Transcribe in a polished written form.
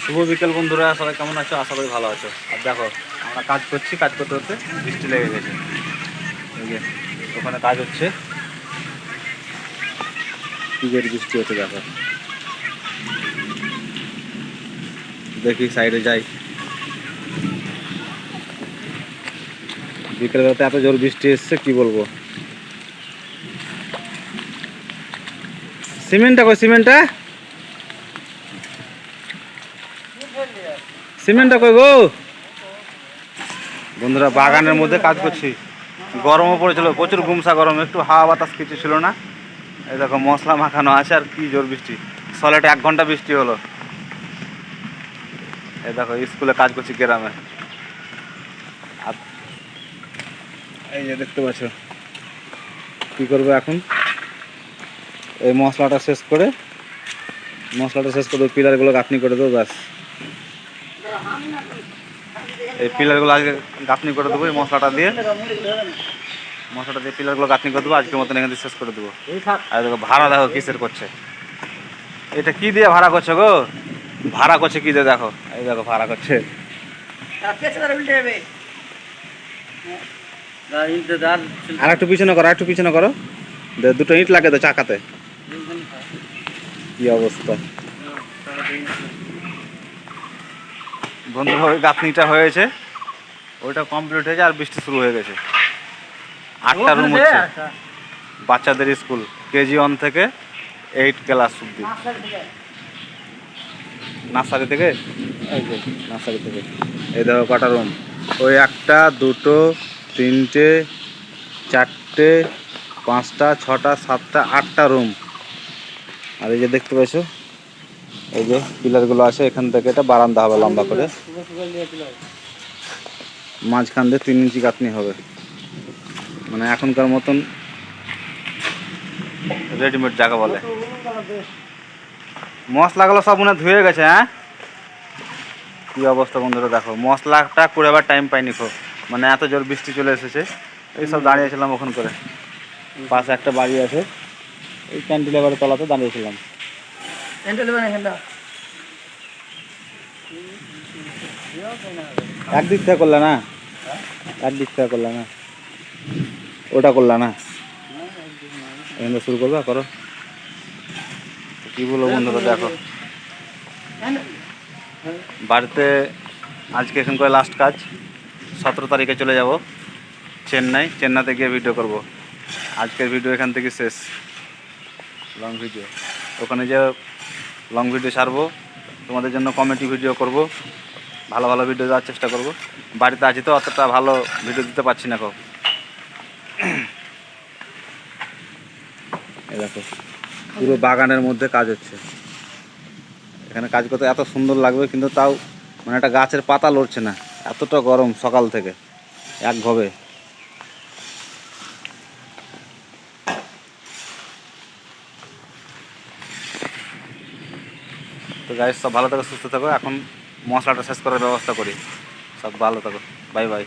শুভ বিকেল বন্ধুরা, সবাই কেমন আছো? আশা করি ভালো আছো। আর দেখো, আমরা কাজ করছি, কাজ করতে করতে বৃষ্টি লেগে গেছে। এই যে ওখানে কাজ হচ্ছে, কি জোর বৃষ্টি হচ্ছে দেখো। দেখি সাইডে যাই। বিকেলবেলাতে এত জোর বৃষ্টি এসছে কি বলবো। সিমেন্টটা কই? সিমেন্টটা কই গো? বন্ধুরা, বাগানের মধ্যে কাজ করছি। গরমও পড়েছিল, প্রচুর গুমসা গরম, একটু হাওয়া বাতাস কিছু ছিল না। এই দেখো মশলা মাখানো আছে, আর কি জোর বৃষ্টি। সলেটে 1 ঘন্টা বৃষ্টি হলো। এই দেখো স্কুলে কাজ করছি গ্রামে। আর এই যে দেখতে পাচ্ছ, কি করবো এখন, এই মশলাটা শেষ করে ওই পিলারগুলো গাঁথনি করে দেবো, ব্যাস। এই পিলারগুলো আজকে গাঁথনি করে দেবো, এই মশলাটা দিয়ে পিলারগুলো গাঁথনি করে দেবো, আজকের মতন এখান থেকে শেষ করে দেবো। আর দেখো ভাড়া, দেখো কিসের করছে, এটা কি দিয়ে ভাড়া করছে গো? ভাড়া করছে কি দিয়ে দেখো, এই দেখো ভাড়া করছে। আর একটু পিছনে করো, দুটো ইট লাগে তো চাকাতে। কি অবস্থা বন্ধুরা, ওই গাঁথনিটা হয়েছে, ওইটা কমপ্লিট হয়েছে, আর বৃষ্টি শুরু হয়ে গেছে। 8টা রুম হচ্ছে, বাচ্চাদের স্কুল, কেজি 1 থেকে 8 ক্লাস অব্দি। নার্সারি থেকে এই দেখো কটা রুম, ওই 1টা 2টো 3টে 4টে 5টা 6টা 7টা 8টা রুম। আর এই যে দেখতে পাচ্ছো, এই যে পিলারগুলো আছে, এখান থেকে এটা বারান্দা হবে লম্বা করে, মাঝখান দিয়ে 3 ইঞ্চি গাঁথনি হবে, মানে এখনকার মতন রেডিমেড জায়গা বলে। মশলাগুলো সব মনে ধুয়ে গেছে। হ্যাঁ, কি অবস্থা বন্ধুরা, দেখো মশলাটা করে আবার টাইম পাইনি খুব, মানে এত জোর বৃষ্টি চলে এসেছে। এই সব দাঁড়িয়েছিলাম ওখান করে, পাশে একটা বাড়ি আছে, এই ক্যান্টিলেভারের তলাতে দাঁড়িয়েছিলাম। একদিক থেকে করলে না, ওটা করলে না, এখানে শুরু করবে করো। কি বলবো বন্ধুরা, দেখো বাড়িতে আজকে এখান করে লাস্ট কাজ। 17 তারিখে চলে যাব চেন্নাইতে গিয়ে ভিডিও করব। আজকের ভিডিও এখান থেকে শেষ, লং ভিডিও। ওখানে যে লং ভিডিও ছাড়বো, তোমাদের জন্য কমেডি ভিডিও করব, ভালো ভালো ভিডিও দেওয়ার চেষ্টা করব। বাড়িতে আছি তো অতটা ভালো ভিডিও দিতে পারছি না খুব। এই দেখো পুরো বাগানের মধ্যে কাজ হচ্ছে, এখানে কাজ করতে এত সুন্দর লাগবে, কিন্তু তাও মানে একটা গাছের পাতা লড়ছে না, এতটা গরম সকাল থেকে একভাবে। তো গাইস, সব ভালো থাকো, সুস্থ থাকো। এখন মশলাটা শেষ করার ব্যবস্থা করি। সব ভালো থাকো, বাই বাই।